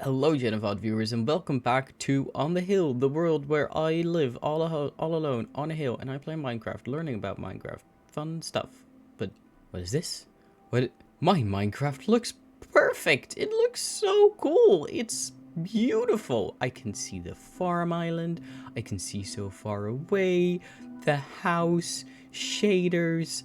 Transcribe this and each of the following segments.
Hello, Genevod viewers, and welcome back to On the Hill, the world where I live all alone on a hill, and I play Minecraft, learning about Minecraft, fun stuff. But what is this? My Minecraft looks perfect. It looks so cool. It's beautiful. I can see the farm island. I can see so far away. The house, shaders,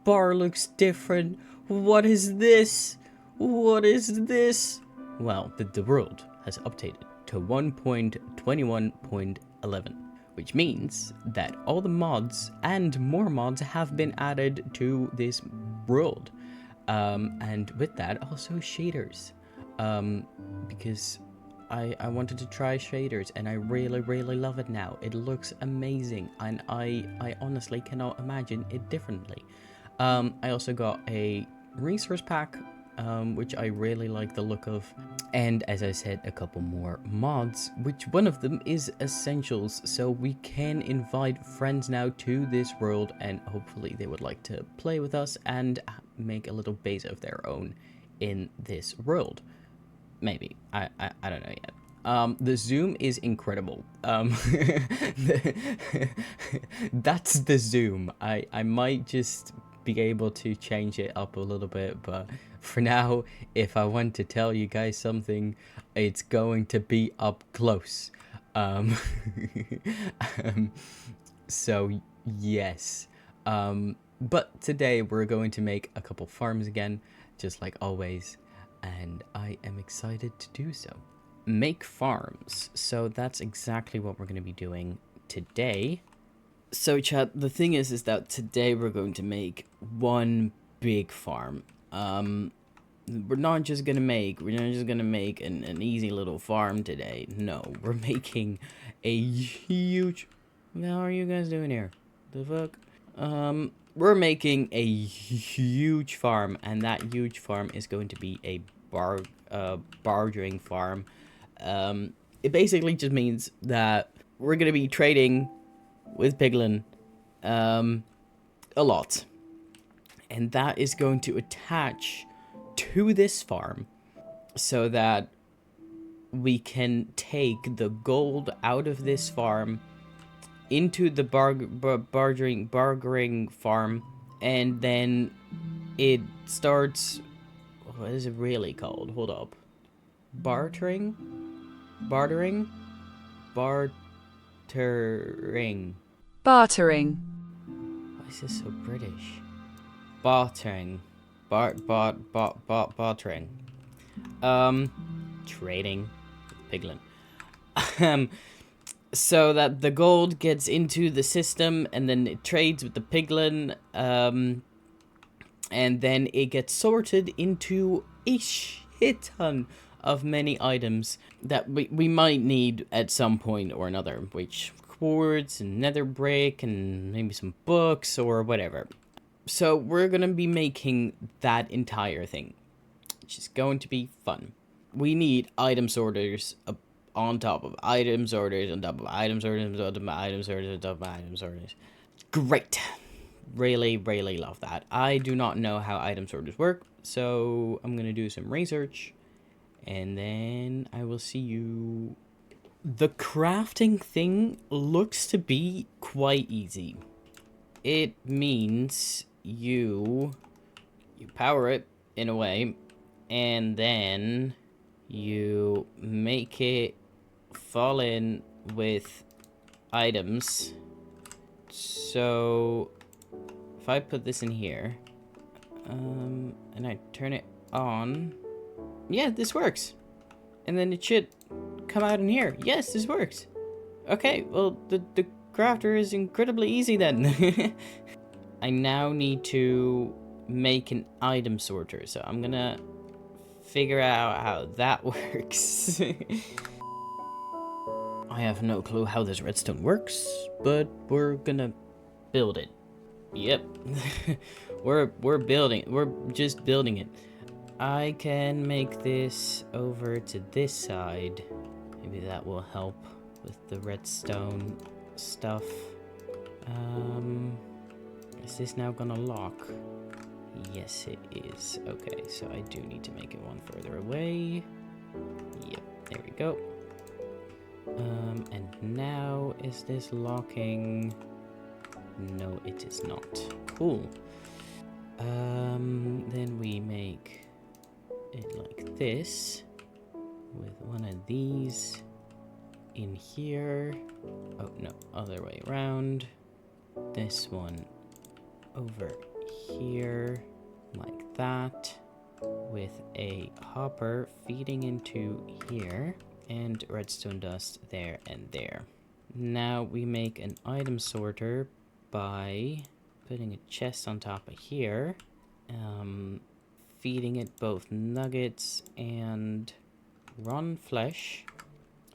bar looks different. What is this? What is this? Well, the world has updated to 1.21.11, which means that all the mods and more mods have been added to this world. And with that, also shaders. Because I wanted to try shaders, and I really love it now. It looks amazing, and I honestly cannot imagine it differently. I also got a resource pack, which I really like the look of, and as I said, a couple more mods, which one of them is essentials, so we can invite friends now to this world, and hopefully they would like to play with us and make a little base of their own in this world. Maybe. I don't know yet. The zoom is incredible. That's the zoom. I might just be able to change it up a little bit, but for now, if I want to tell you guys something, it's going to be up close. So yes. But today we're going to make a couple farms again, just like always, and I am excited to do so. Make farms. So that's exactly what we're going to be doing today. So chat, the thing is that today we're going to make one big farm. We're not just gonna make an easy little farm today. No, we're making a huge... How are you guys doing here? The fuck? We're making a huge farm, and that huge farm is going to be a bartering farm. It basically just means that we're gonna be trading with Piglin, a lot, and that is going to attach to this farm so that we can take the gold out of this farm into the bartering farm, and then it starts... What is it really called? Hold up. Bartering. Bartering. Bartering. Why is this so British? Bartering. Bartering. Trading. Piglin. So that the gold gets into the system, and then it trades with the piglin, and then it gets sorted into a shit ton of many items that we might need at some point or another, which quartz and nether brick and maybe some books or whatever. So we're gonna be making that entire thing, which is going to be fun. We need item sorters on top of item sorters, on top of item sorters, on top of item sorters, on top of item sorters. Great. Really love that. I do not know how item sorters work, so I'm gonna do some research, and then I will see you. The crafting thing looks to be quite easy. It means you power it in a way, and then you make it fall in with items. So if I put this in here, and I turn it on, yeah, this works. And then it should come out in here. Yes, this works. Okay, well, the crafter is incredibly easy then. I now need to make an item sorter, so I'm gonna figure out how that works. I have no clue how this redstone works, but we're gonna build it. Yep. we're just building it. I can make this over to this side. Maybe that will help with the redstone stuff. Is this now gonna lock? Yes, it is. Okay, so I do need to make it one further away. Yep, we go. And now, is this locking? No, it is not. Cool. Then we make it like this, with one of these in here. Oh, no, other way around. This one over here, like that, with a hopper feeding into here, and redstone dust there and there. Now we make an item sorter by putting a chest on top of here, feeding it both nuggets and rotten flesh,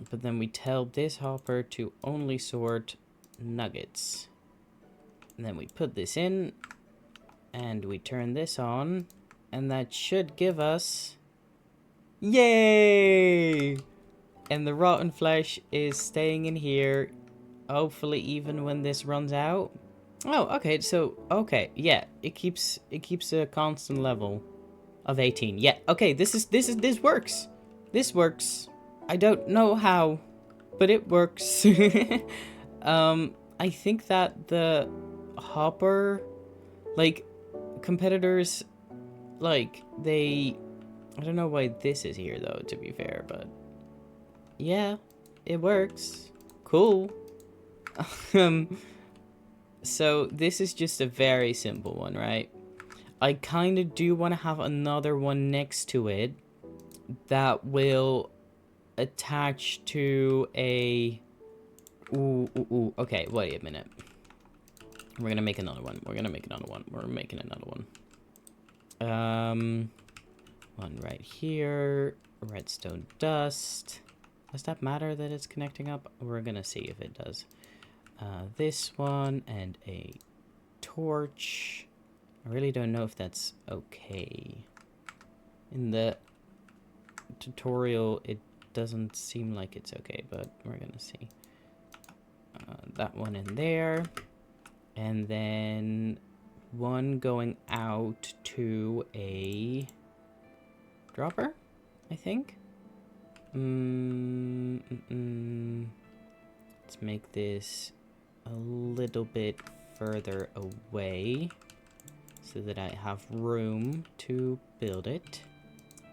but then we tell this hopper to only sort nuggets. And then we put this in, and we turn this on, and that should give us... Yay! And the rotten flesh is staying in here, hopefully even when this runs out. Oh, okay, so, okay, yeah, it keeps a constant level of 18. Yeah, okay, this works. This works. I don't know how, but it works. I think that the hopper, like, competitors, like, I don't know why this is here, though, to be fair, but yeah, it works. Cool. So this is just a very simple one, right? I kind of do want to have another one next to it that will attach to a... Ooh. Okay, wait a minute. We're gonna make another one. We're making another one. One right here. Redstone dust. Does that matter that it's connecting up? We're gonna see if it does. This one and a torch. I really don't know if that's okay. In the tutorial, it doesn't seem like it's okay, but we're gonna see. That one in there. And then one going out to a dropper, I think. Let's make this a little bit further away so that I have room to build it.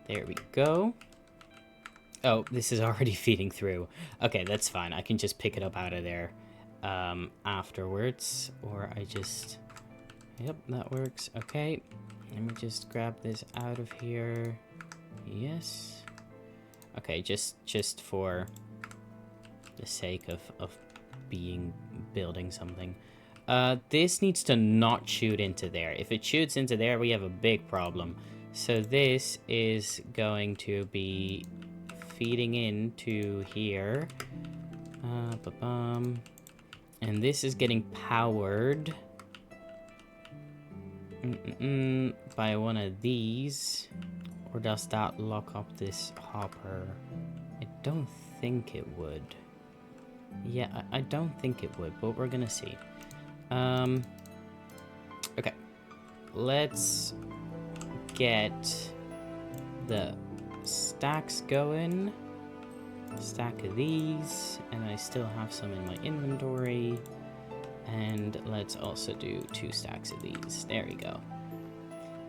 There we go. Oh, this is already feeding through. Okay, that's fine. I can just pick it up out of there afterwards, or I just... Yep, that works. Okay, let me just grab this out of here. Yes. Okay, just for the sake of building something. This needs to not shoot into there. If it shoots into there, we have a big problem. So this is going to be feeding into here. And this is getting powered by one of these. Or does that lock up this hopper? I don't think it would. Yeah, I don't think it would, but we're gonna see. Okay. Let's get the stacks going. Stack of these, and I still have some in my inventory. And let's also do 2 stacks of these. There we go.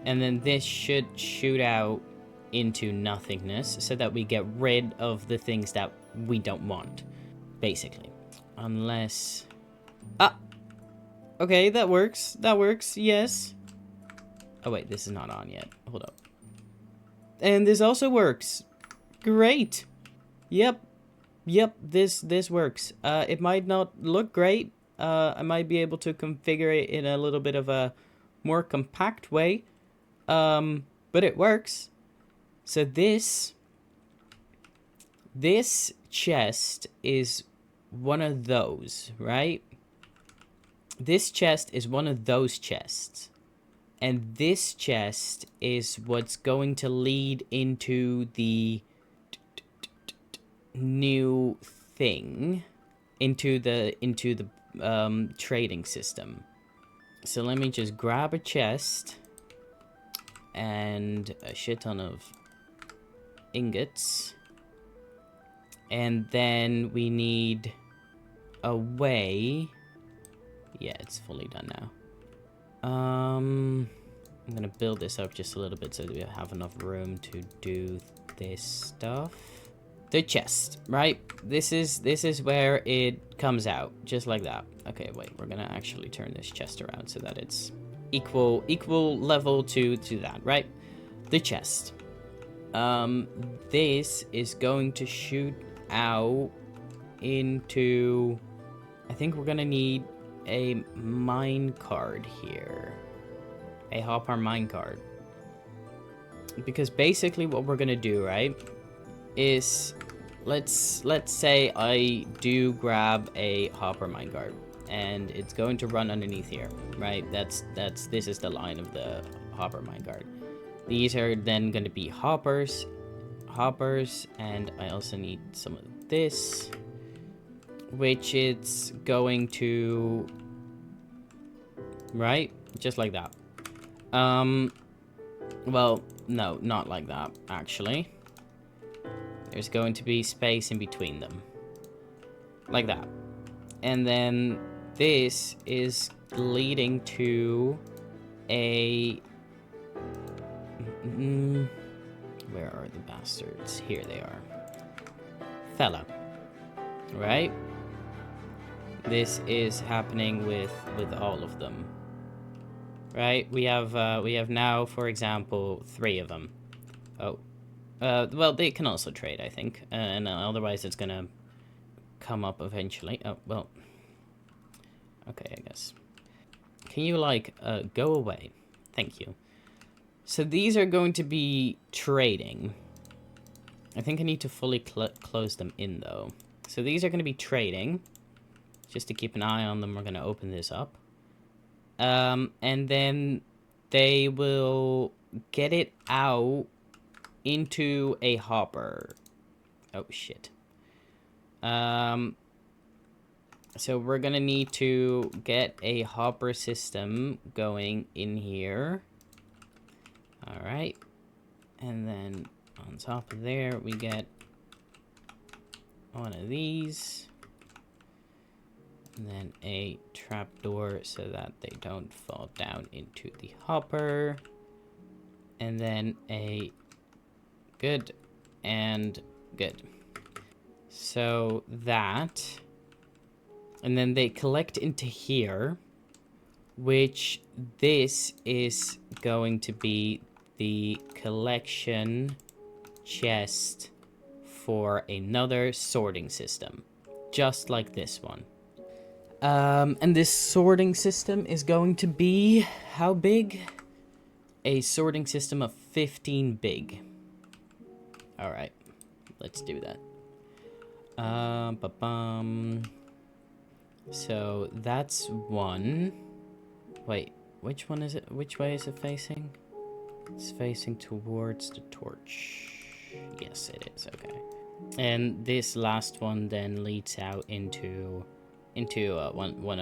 And then this should shoot out into nothingness so that we get rid of the things that we don't want, basically. Unless... Ah! Okay, that works. That works, yes. Oh, wait, this is not on yet. Hold up. And this also works. Great. Yep, this works. It might not look great. I might be able to configure it in a little bit of a more compact way. But it works. So this chest is one of those, right? This chest is one of those chests. And this chest is what's going to lead into the new thing, into the trading system. So let me just grab a chest and a shit ton of ingots, And then we need a way. Yeah, it's fully done now. I'm gonna build this up just a little bit so that we have enough room to do this stuff. The chest, right? This is where it comes out, just like that. Okay, wait, we're gonna actually turn this chest around so that it's equal level to that, right? The chest. This is going to shoot out into... I think we're gonna need a mine card here. A hopper mine card. Because basically what we're gonna do, right, is let's say I do grab a hopper mine card and it's going to run underneath here, right? This is the line of the hopper mine card. These are then going to be hoppers, and I also need some of this, which it's going to, right, just like that. Well, no, not like that, actually. There's going to be space in between them. Like that. And then this is leading to a... where are the bastards? Here they are. Fella. Right? This is happening with all of them. Right? We have now, for example, 3 of them. Oh. Well, they can also trade, I think. And otherwise it's gonna come up eventually. Oh, well. Okay, I guess. Can you, like, go away? Thank you. So these are going to be trading. I think I need to fully close them in, though. So these are going to be trading. Just to keep an eye on them, we're going to open this up. And then they will get it out into a hopper. Oh, shit. So we're going to need to get a hopper system going in here. Alright. And then on top of there, we get one of these. And then a trapdoor so that they don't fall down into the hopper. And then a good and good. So that. And then they collect into here, which this is going to be the collection chest for another sorting system, just like this one. And this sorting system is going to be how big? A sorting system of 15 big. All right, let's do that. So that's one. Wait, which one is it? Which way is it facing? It's facing towards the torch. Yes, it is. Okay. And this last one then leads out into one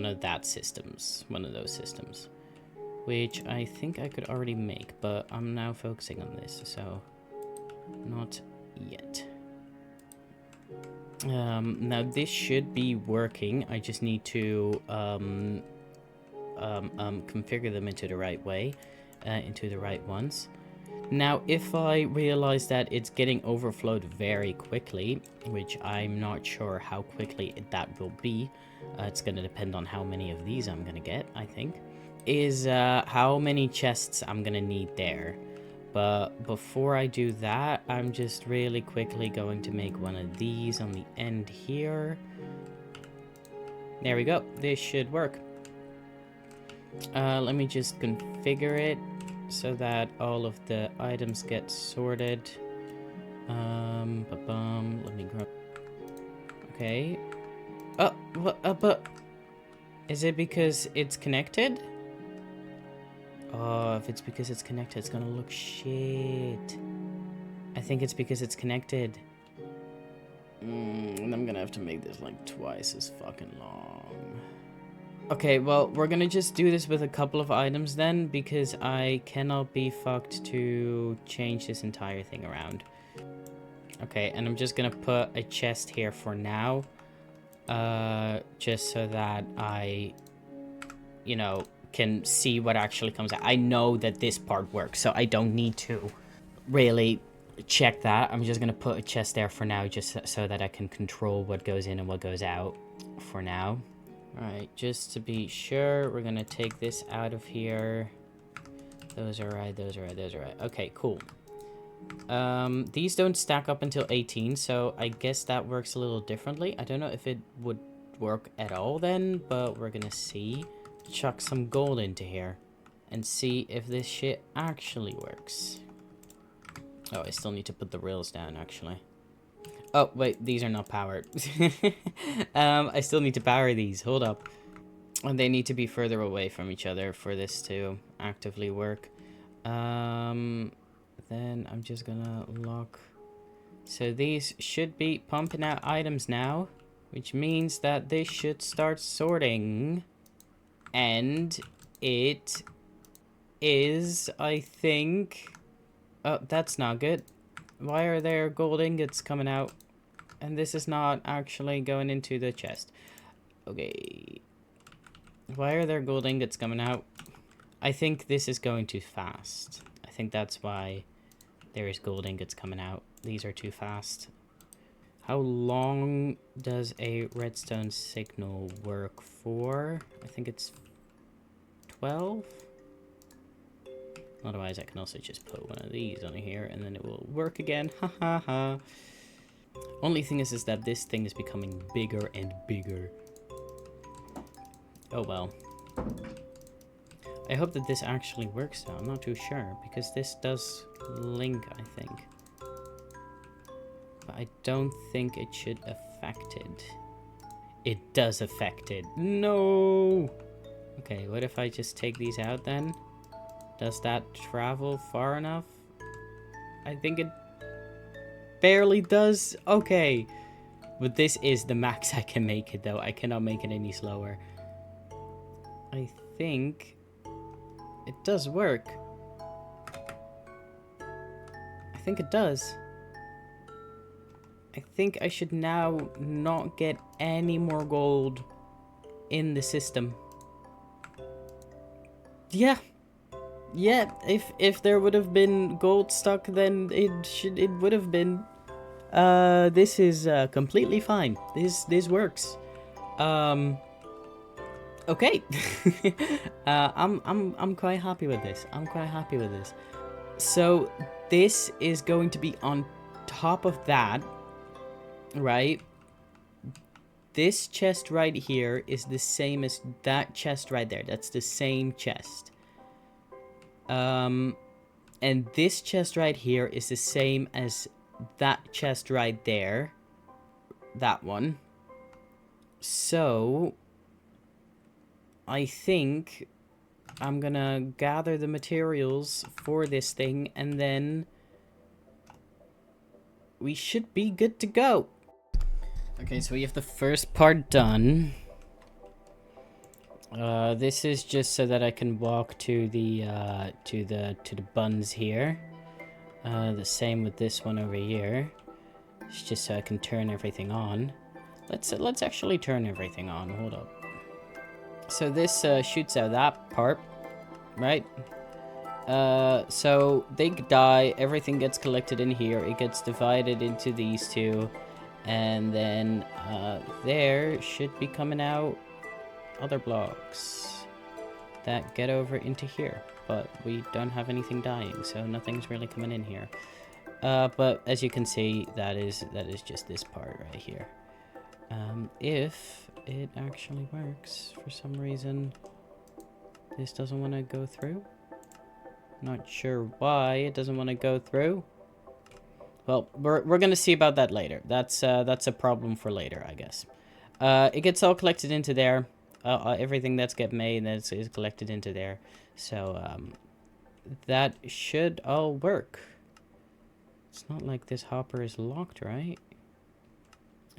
of that systems, one of those systems, which I think I could already make, but I'm now focusing on this, so not yet. Now this should be working. I just need to configure them into the right way, into the right ones. Now, if I realize that it's getting overflowed very quickly, which I'm not sure how quickly that will be, it's going to depend on how many of these I'm going to get, I think, is how many chests I'm going to need there. But before I do that, I'm just really quickly going to make one of these on the end here. There we go. This should work. Let me just configure it so that all of the items get sorted. Let me grab... Okay. Oh, what? But... Is it because it's connected? Oh, if it's because it's connected, it's gonna look shit. I think it's because it's connected. And I'm gonna have to make this like twice as fucking long. Okay, well, we're gonna just do this with a couple of items then, because I cannot be fucked to change this entire thing around. Okay, and I'm just gonna put a chest here for now. Just so that I, you know, can see what actually comes out. I know that this part works, so I don't need to really check that. I'm just gonna put a chest there for now, just so that I can control what goes in and what goes out for now. All right, just to be sure, we're gonna take this out of here. Those are right, those are right, those are right. Okay, cool. These don't stack up until 18, so I guess that works a little differently. I don't know if it would work at all then, but we're gonna see. Chuck some gold into here and see if this shit actually works. Oh, I still need to put the rails down, actually. Oh, wait, these are not powered. I still need to power these. Hold up. And they need to be further away from each other for this to actively work. Then I'm just gonna lock. So these should be pumping out items now, which means that they should start sorting. And it is, I think... Oh, that's not good. Why are there gold ingots coming out? And this is not actually going into the chest. Okay. Why are there gold ingots coming out? I think this is going too fast. I think that's why there is gold ingots coming out. These are too fast. How long does a redstone signal work for? I think it's 12? Otherwise, I can also just put one of these on here and then it will work again. Ha ha ha. Only thing is that this thing is becoming bigger and bigger. Oh well. I hope that this actually works though. I'm not too sure because this does link, I think. But I don't think it should affect it. It does affect it. No! Okay, what if I just take these out then? Does that travel far enough? I think it barely does. Okay. But this is the max I can make it though. I cannot make it any slower. I think it does work. I think it does. I think I should now not get any more gold in the system. Yeah. Yeah, if there would have been gold stuck, then it would have been. This is completely fine. This works. Okay. I'm quite happy with this. I'm quite happy with this. So this is going to be on top of that, right? This chest right here is the same as that chest right there. That's the same chest. And this chest right here is the same as that chest right there. That one. So I think I'm gonna gather the materials for this thing and then we should be good to go. Okay, so we have the first part done. This is just so that I can walk to the buns here. The same with this one over here. It's just so I can turn everything on. Let's actually turn everything on. Hold up. So this shoots out that part, right? So they die. Everything gets collected in here. It gets divided into these two, and then there should be coming out other blocks that get over into here, but we don't have anything dying, so nothing's really coming in here. But as you can see, that is just this part right here. If it actually works, for some reason this doesn't want to go through. Not sure why it doesn't want to go through. Well, we're gonna see about that later. That's a problem for later, I guess. It gets all collected into there. Everything that's get made is collected into there. So that should all work. It's not like this hopper is locked, right?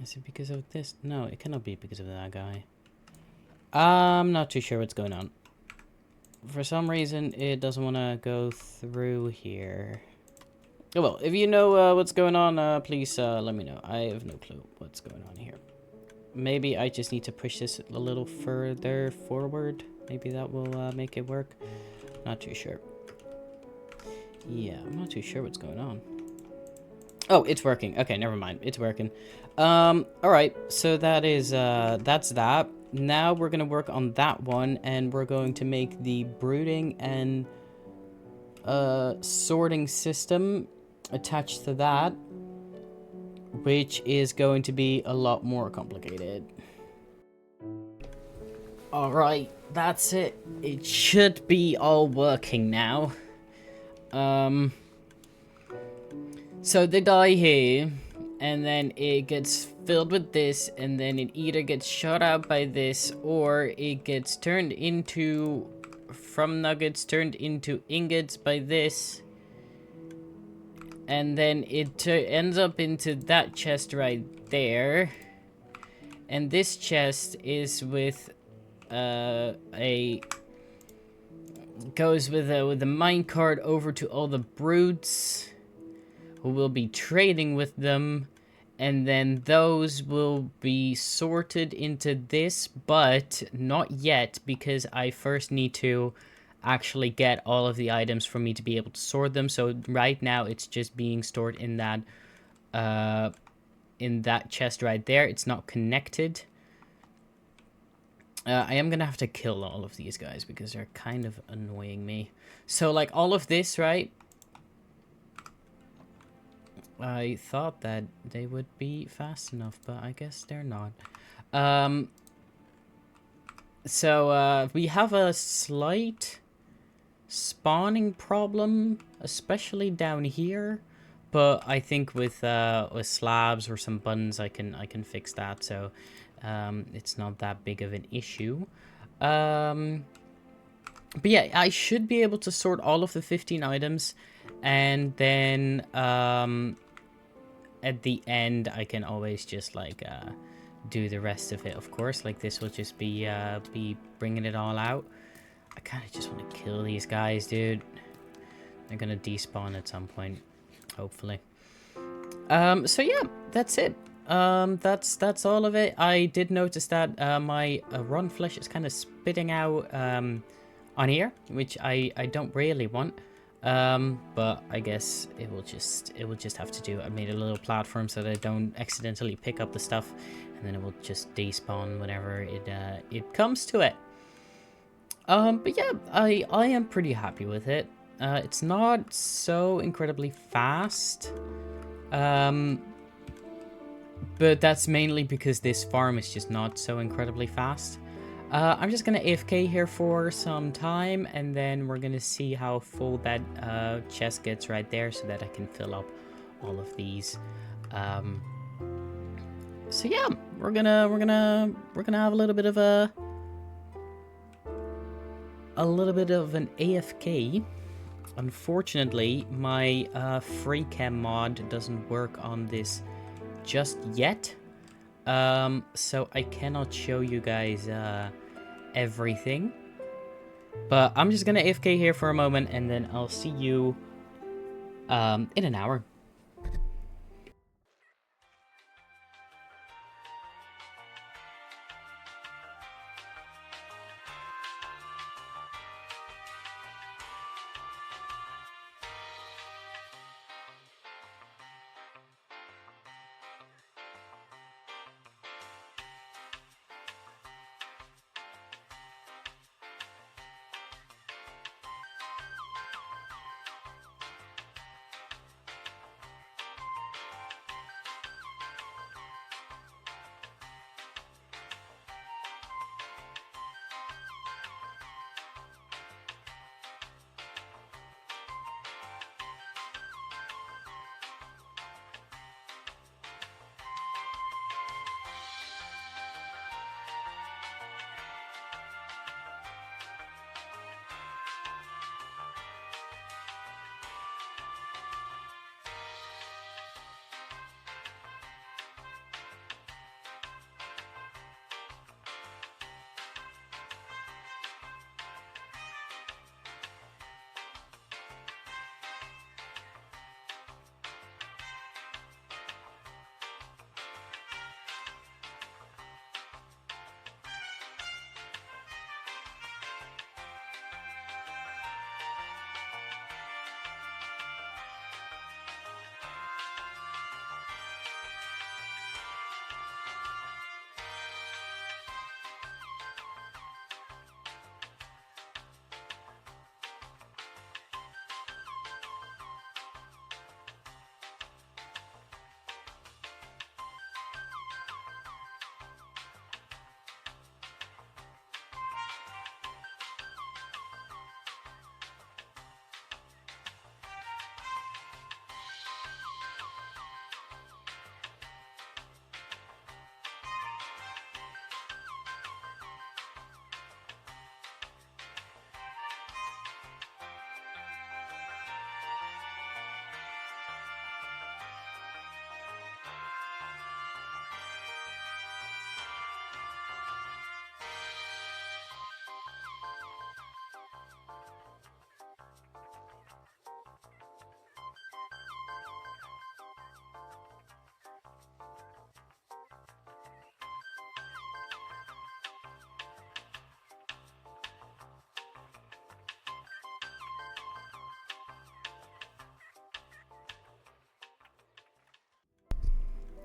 Is it because of this? No, it cannot be because of that guy. I'm not too sure what's going on. For some reason, it doesn't want to go through here. Oh, well, if you know what's going on, please let me know. I have no clue what's going on here. Maybe I just need to push this a little further forward. Maybe that will make it work. Not too sure. Yeah, I'm not too sure what's going on. Oh, it's working. Okay, never mind. It's working. Alright. So that is, that's that. Now we're gonna work on that one, and we're going to make the brooding and, sorting system attached to that, which is going to be a lot more complicated. Alright, that's it. It should be all working now. So they die here, and then it gets filled with this, and then it either gets shot out by this, or it gets turned into, from nuggets, turned into ingots by this. And then it ends up into that chest right there. And this chest is with goes with a minecart over to all the brutes, who will be trading with them, and then those will be sorted into this, but not yet, because I first need to actually get all of the items for me to be able to sort them. So right now it's just being stored in that chest right there. It's not connected. I am gonna have to kill all of these guys because they're kind of annoying me. So like all of this, right? I thought that they would be fast enough, but I guess they're not. So we have a slight spawning problem, especially down here. But I think with slabs or some buttons, I can fix that. So it's not that big of an issue. But yeah, I should be able to sort all of the 15 items, and then at the end I can always just like do the rest of it. Of course, like this will just be bringing it all out. I kind of just want to kill these guys, dude. They're gonna despawn at some point, hopefully. So yeah, that's it. That's all of it. I did notice that my run flesh is kind of spitting out on here, which I don't really want. But I guess it will just have to do. I made a little platform so that I don't accidentally pick up the stuff, and then it will just despawn whenever it comes to it. But yeah, I am pretty happy with it. It's not so incredibly fast. But that's mainly because this farm is just not so incredibly fast. I'm just gonna AFK here for some time, and then we're gonna see how full that chest gets right there, so that I can fill up all of these. So yeah, we're gonna have a little bit of an AFK. Unfortunately, my free cam mod doesn't work on this just yet, so I cannot show you guys everything, but I'm just gonna AFK here for a moment, and then I'll see you in an hour.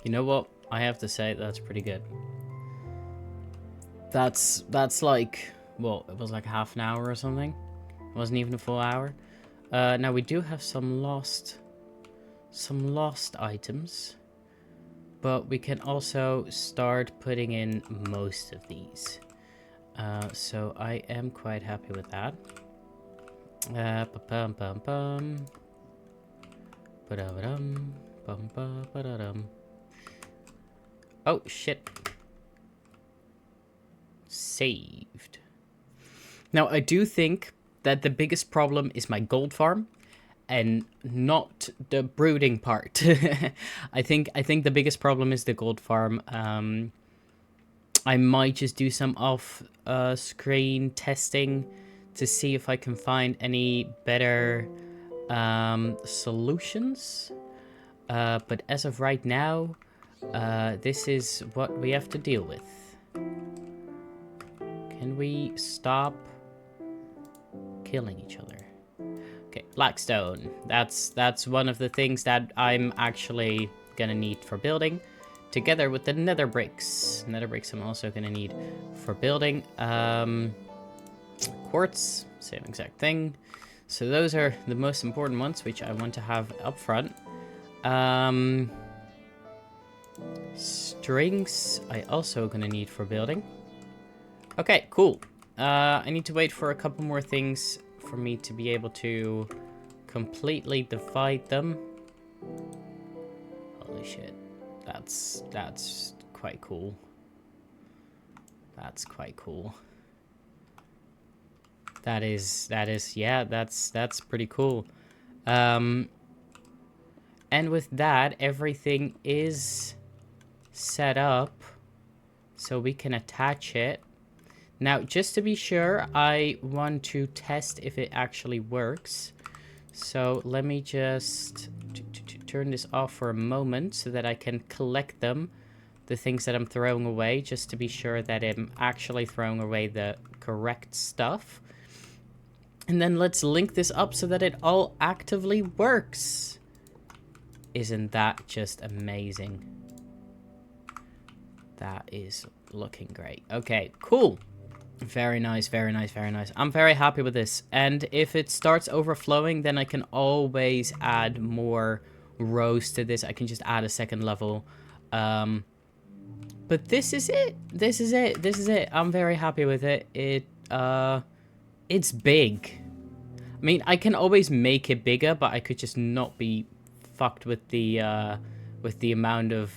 You know what? I have to say that's pretty good. That's like, well, it was like half an hour or something. It wasn't even a full hour. Now we do have some lost items, but we can also start putting in most of these. So I am quite happy with that. Oh shit. Saved. Now I do think that the biggest problem is my gold farm and not the brooding part. I think the biggest problem is the gold farm. I might just do some off screen testing to see if I can find any better solutions. But as of right now, this is what we have to deal with. Can we stop killing each other? Okay, blackstone. That's one of the things that I'm actually gonna need for building, together with the nether bricks. Nether bricks I'm also gonna need for building. Quartz, same exact thing. So those are the most important ones, which I want to have up front. Strings I also gonna need for building. Okay, cool. I need to wait for a couple more things for me to be able to completely divide them. Holy shit. That's quite cool. That's quite cool. That is, yeah, that's pretty cool. And with that, everything is set up so we can attach it. Now, just to be sure, I want to test if it actually works. So let me just turn this off for a moment so that I can collect them, the things that I'm throwing away, just to be sure that I'm actually throwing away the correct stuff. And then let's link this up so that it all actively works. Isn't that just amazing? That is looking great. Okay, cool. Very nice, very nice, very nice. I'm very happy with this. And if it starts overflowing, then I can always add more rows to this. I can just add a second level. But this is it. This is it. This is it. I'm very happy with it. It's big. I mean, I can always make it bigger, but I could just not be fucked with the amount of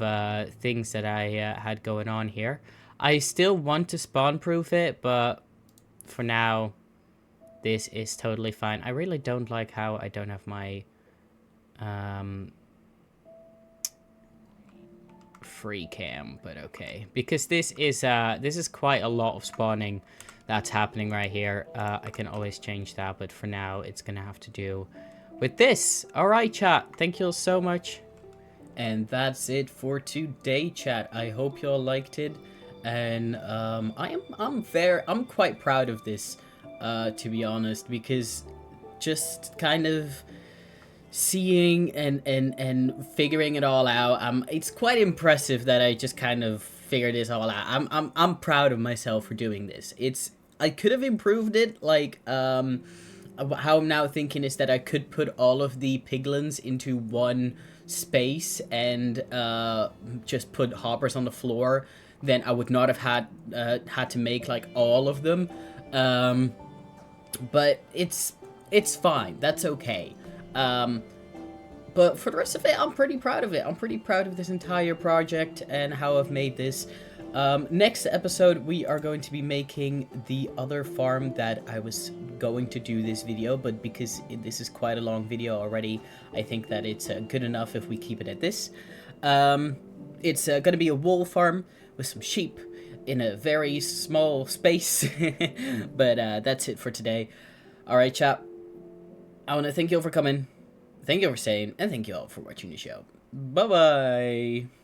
things that I had going on here. I still want to spawn-proof it, but for now, this is totally fine. I really don't like how I don't have my free cam, but okay. Because this is quite a lot of spawning that's happening right here. I can always change that, but for now, it's gonna have to do with this. All right, chat. Thank you all so much. And that's it for today, chat. I hope you all liked it. And I'm quite proud of this, to be honest, because just kind of seeing and figuring it all out, it's quite impressive that I just kind of figured this all out. I'm proud of myself for doing this. I could have improved it, like how I'm now thinking is that I could put all of the piglins into one space and just put hoppers on the floor. Then I would not have had to make like all of them, but it's fine. That's okay. But for the rest of it, I'm pretty proud of it. I'm pretty proud of this entire project and how I've made this. Next episode, we are going to be making the other farm that I was going to do this video, but because this is quite a long video already, I think that it's good enough if we keep it at this. It's going to be a wool farm with some sheep in a very small space. But that's it for today. Alright, chat. I want to thank you all for coming. Thank you all for staying. And thank you all for watching the show. Bye-bye.